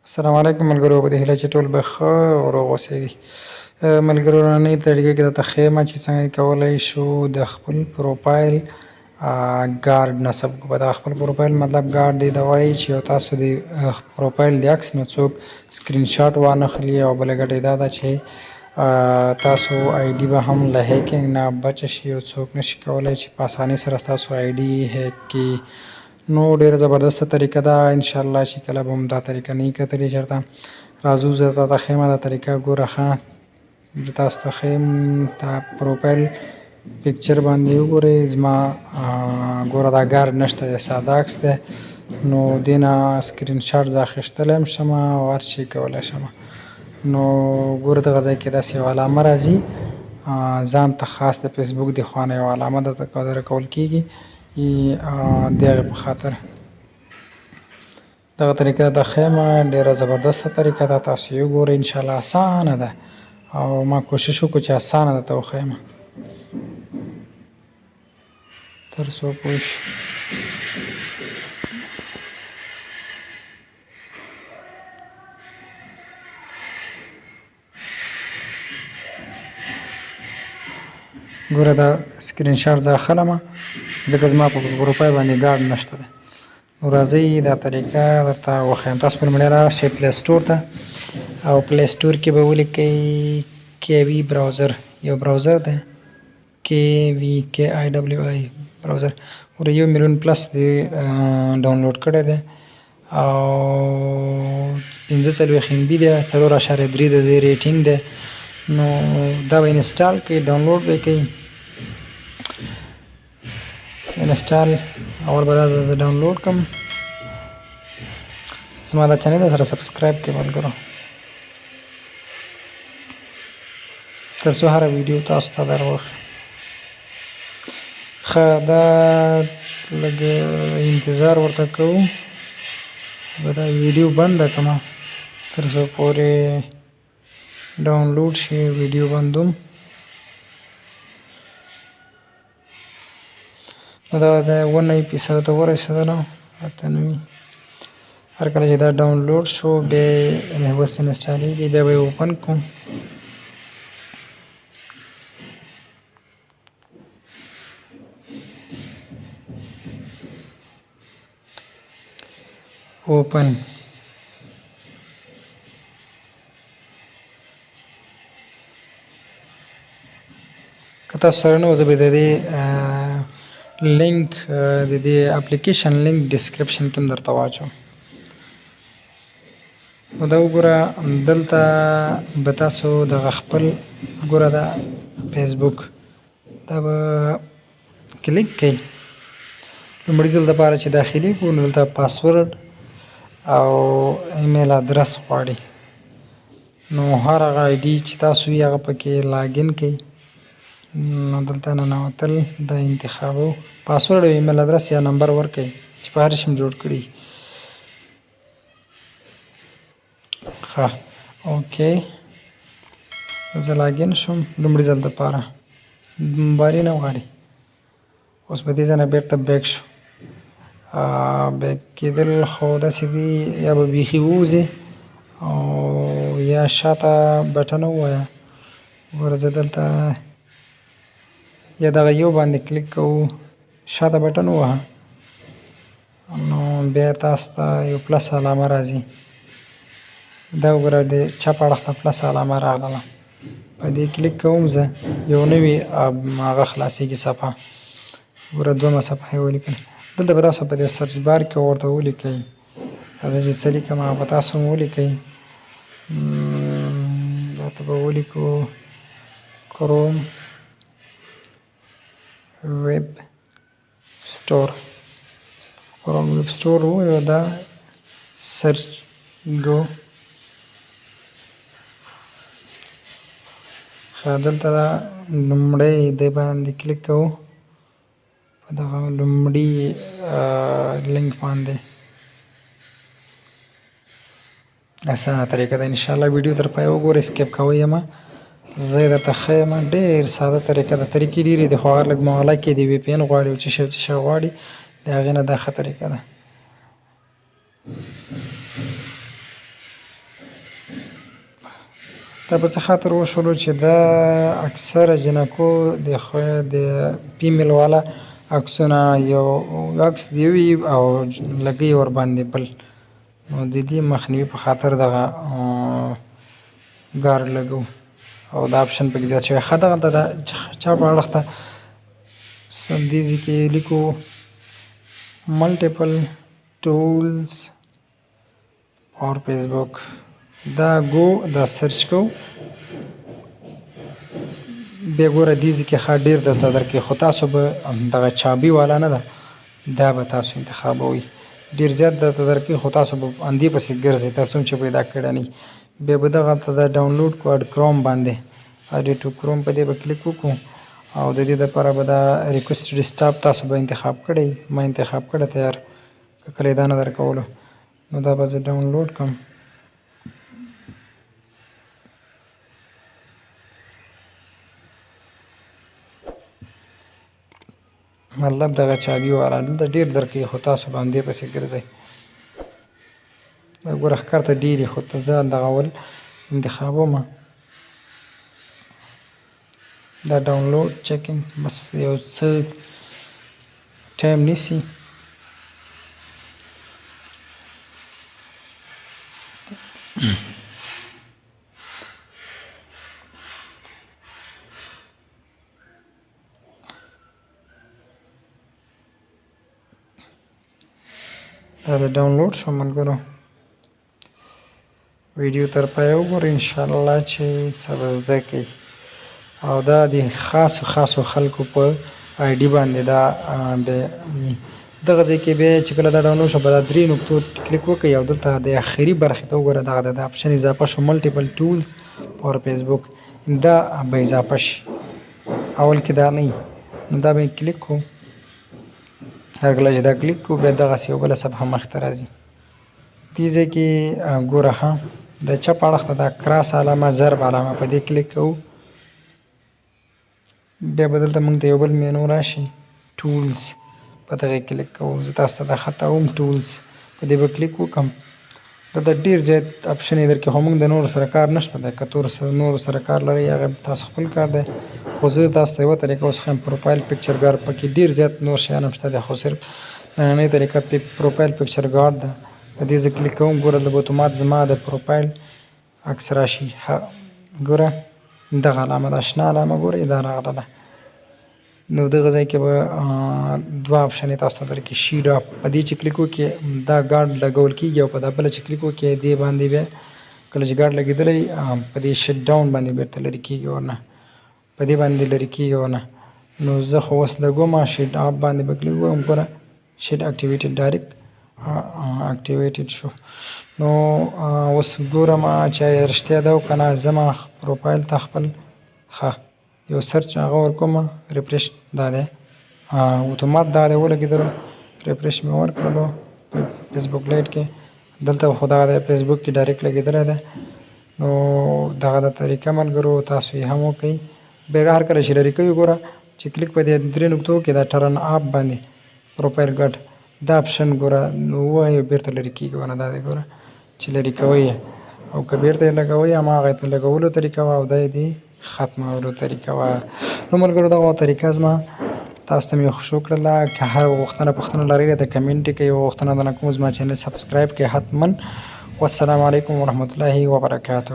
السلام علیکم ملګرو، په دې هیله چې ټول به ښه او روغ اوسئ. ملګرو نننۍ طریقه کې درته ښیم چې څنګه کولی شو د خپل پروفایل ګارډ نصب کړو. په دغه خپل پروفایل مطلب ګارډ دې ته وایي چې یو تاسو د پروفایل د عکس نه څوک سکرین شاټ وانخلي، او بله ګټه یې دا ده چې تاسو ايډي به هم له هیکینګ نه بچه شي او څوک نشي کولی چې په اسانۍ سره ستاسو ايډي هیک کړي. نو ډیره زبردسته طریقه ده، انشاءالله چې کله به هم دا طریقه نه وي کتلې چېرته راځو زه درته ښیم دا طریقه. ګوره ښه زه تاسو ته ښیم، دا پروفایل پکچر باندې وګورئ. زما ګوره دا ګارډ نشته دی، ساده عکس دی. نو دې نه سکرین شاټ زه اخیستلی هم شم او هر شی کولی شم. نو ګوره دغه ځای کې داسې یوه علامه راځي، ځان ته خاص د فیسبوک د خوا نه یوه علامه درته کول کېږي د هغې په خاطر دغه طریقه درته ښیم. ډېره زبردسته طریقه ده، تاسو یې وګورئ. انشاءالله اسانه ده او ما کوشش وکړو چې اسانه درته وښیم تر څو پوه شي. ګوره دا سکرین شاټ زه اخلم ځکه زما په پروفایل باندې ګارډ نشته دی. نو راځئ دا طریقه درته وښیم. تاسو په لومړی راشئ پلی سټور ته، او پلی سټور کې به ولیکئ KV براوزر، یو براوزر دی KVKIWI براوزر. ګوره 1 میلیون پلس دی ډاونلوډ کړی دی او 45 MB دی، 4.3 د دې ریټینګ دی. نو دا به انسټال کړئ، ډاونلوډ به کړئ. انسټال اول به دا ډاونلوډ کړم. زما دا چینل سره سبسکرایب کړئ ملګرو، تر څو هره ویډیو تاسو ته در وښیم. ښه دا لږ انتظار ورته کوو، به دا ویډیو بنده کړم تر څو پورې ډاونلوډ شي. ویډیو بندوم. دا د 1 اپیسوډ ته ورسېدلو، 98. هر کله چې دا ډاونلوډ شو بیا یې اوس انسټالېږي، بیا به یې اوپن کړو. اوپن که تاسو سره نه و زه به د دې لینک د دې افلیکیشن لینک ډسکرپشن کې هم درته واچوم. نو دا وګوره دلته به تاسو دغه خپل ګوره دا فیسبوک دا به کلیک کړئ. لومړي ځل دپاره چې داخلي کړو نو دلته پاسورډ او ایمیل ادرس غواړي. نو هر هغه آیډي چې تاسو یې هغه پکې لاګین کړئ. نو دلته ننوتل دا انتخابو، پاسورډ او ایمیل ادرس یا نمبر ورکړئ چې په هر شي جوړ کړي. ښه اوکې زه لاګین شوم لومړي ځل دپاره، باري نه غواړي. اوس په دې ځای نه بېرته بیک شو. بیک کېدل خو داسې دي یا به بیخي ووځې او یا شاته بټن ووایه. ګوره زه دلته یا دغه یو باندې کلیک کوو، شاته بټن ووهه، نو بیا تاسو ته یو پلس علامه راځي. دا وګوره د چپ اړخ ته پلس علامه راغله، په دې کلیک کوم زه، یو نوي هغه خلاصېږي صفحه. ګوره 2 صفحې ولیکل. دلته به تاسو په دې سرچ بار کې ورته ولیکئ، زه چې څه لیکم هغه به تاسو هم ولیکئ. دلته به ولیکو کروم ویب سټور. کروم ویب سټور ووایو، دا سرچ ګو. ښه دلته دا لومړی دی باندې کلیک کوو، په دغه لومړي لینک باندې. اسانه طریقه ده، انشاءالله ویډیو تر پایه وګورئ، سکیپ کوئ مه. زه یې درته ښیم، ډېر ساده طریقه ده. طریقې ډېرې دي خو هغه لږ معامله کې د VPN غواړي او څه شی غواړي، د هغې نه دا ښه طریقه ده. دا په څه خاطر وشولو چې دا اکثره جنکو د فیمیل والا عکسونه یو عکس دی وي او لګي ورباندې بل، نو د دې مخنیوي په خاطر دغه ګارډ لګو او دا اپشن پکې زیات شوی. ښه دغلته د چا په اړخ ته دې ځای کې لیکو ملټیپل ټولز فار فیسبوک. دا دا سرچ کو بیا ګوره دې ځای کې ښه ډېر درته درکوي، خو تاسو به دغه چابي والا نه ده، دا به تاسو انتخابوئ. ډېر زیات درته درکوي خو تاسو به همدې پسې ګرځئ تر څوم چې پیدا کړی نه وي. بیا به دغلته د ډاونلوډ کو کروم باندې اډي ټو کروم په دې به کلیک وکړو او د دې دپاره به دا ریکویسټ ډیسکټاپ تاسو به انتخاب کړی، ما انتخاب کړی تیار، که کله یې دا نه درکولو نو دا به زه ډاونلوډ کړم. مطلب دغه چابي والا دلته ډېر درکوي خو تاسو به همدې پسې ګرځئ. دا ګوره ښکارته ډېر خو ته زه دغه اول انتخابوم. دا ډاونلوډ چیکینګ بس یو څه ټایم نیسي. دا د ډاونلوډ شو ملګرو، ویډیو تر پایه وګورئ انشاءالله چې څه به زده کړئ. او دا د خاصو خلکو په ايډي باندې دا دغه ځای کې بیا چې کله دا ډاونلوډ شو به دا 3 نقطو کلیک وکړئ او دلته د اخري برخې ته وګوره دغه د اپشن اضافه شو ملټیپل ټولز فار فیسبوک، دا به اضافه شي. اول کې دا نه وي نو دا به کلیک کړو. هر کله چې دا کلیک کړو بیا دغسې یو بله صفحه مخې ته راځي. دې ځای کې ګوره ښه د چپ اړخ ته دا کراس علامه ضرب علامه په دې کلیک کوو. بیا به دلته موږ ته یو بل مینو راشي ټولز، په دغې کلیک کوو. زه تاسو ته دا ختوم ټولز، په دې به کلیک وکړم. دلته ډېر زیات اپشن یې درکوي خو موږ د نورو سره کار نشته دی. که نورو سره کار لرئ هغه تاسو خپل کار دی، خو زه تاسو ته یوه طریقه اوس ښیم. پروفایل پکچر ګارډ پکې ډېر زیات نور شیان هم شته دی خو صرف نننۍ طریقه پروفایل پکچر ګارډ ده. په دې زه کلیک کوم. ګوره د اتومات زما د پروفایل عکس راشي. ګوره دغه علامه ده شنه علامه ګورئ دا راغله. نو دغه ځای کې به دوه اپشن یې تاسو ته درکړي شیډ اپ. په دې چې کلیک وکړئ دا ګارډ لګول کېږي او په دا بله چې کلیک وکړئ دې باندې بیا کله چې ګارډ لګېدلی په دې شټ ډاون باندې بېرته لرې کېږي ورنه، په دې باندې لرې کېږي ورنه. نو زه خو اوس لګوم شیډ اپ باندې به کلیک وکړم. ګوره شیډ اکټیویټډ ډایرکټ اکټیویټډ شو. نو اوس ګورم چې رښتیا ده او که نه. زما پروفایل ته خپل ښه یو سرچ هغه ورکوم ریفریش دا دی اتومات دا دی ولګېدلو. ریفریش مې ورکړلو په فیسبوک لایټ کې. دلته خو دغه دی فیسبوک کې ډایرکټ لګېدلی دی. نو دغه د طریقه ملګرو تاسو یې هم وکړئ. بیا هر کله چې لرې کوئ ګوره چې کلیک په دې 3 نقطو کې دا ټرن اپ باندې پروفایل ګارډ دا اپشن ګوره نو ووایو بېرته لرې کېږي ونه. دا دی ګوره چې لرې کوئ او که بېرته یې لګوئ هماغه ته لګولو طریقه وه او دا یې د ختمولو طریقه وه. نو ملګرو دغه طریقه زما تاسو ته مې خوښ وکړله. که هر پوښتنه لرئ د کمنټ کې یوه غوښتنه درنه کوم زما چینل سبسکرایب کړئ حتما. والسلام علیکم ورحمة الله وبرکاته.